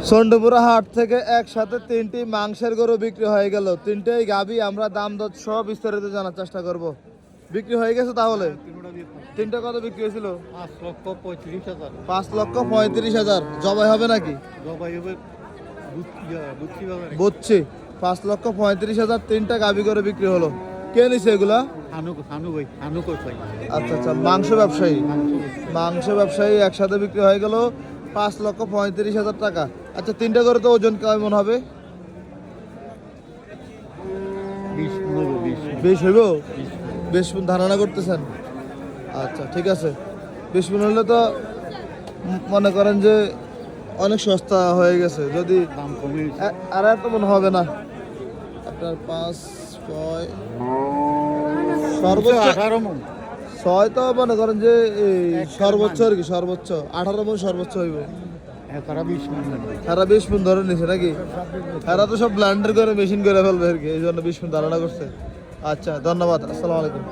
চন্ডপুরা হাট থেকে একসাথে 3টি মাংসের গরু বিক্রি হয়ে গেল। 3টেই গাভী। আমরা দাম দর সব বিস্তারিত জানার চেষ্টা করব। বিক্রি হয়ে গেছে তাহলে? 3টা কত বিক্রি হয়েছিল? 5,35,000। জবাই হবে নাকি? বুঝছি। 5,35,000 3টা গাভী করে বিক্রি হলো। কে নিছে এগুলা? আচ্ছা আচ্ছা, মাংস ব্যবসায়ী। মাংস ব্যবসায়ী একসাথে বিক্রি হয়ে গেল 5,35,000 টাকা। আচ্ছা, 3টা করে তো ওজন কেমন হবে? 20 হইব? 20 মণ ধারণা করতেছেন? আচ্ছা ঠিক আছে, 20 মণ হলে তো মনে করেন যে অনেক সস্তা হয়ে গেছে। যদি আর এত মনে হবে না আপনার 5 6 সর্বোচ্চ 6 তো মনে করেন যে সর্বোচ্চ আর কি, সর্বোচ্চ 18 মণ সর্বোচ্চ হইব। সারা 20 মণ ধরে নিছে নাকি? এরা তো সব ব্লান্ডার করে মেশিন করে ফেলবে আর কি, এই জন্য 20 মণ ধারণা করছে। আচ্ছা ধন্যবাদ, আসসালামু আলাইকুম।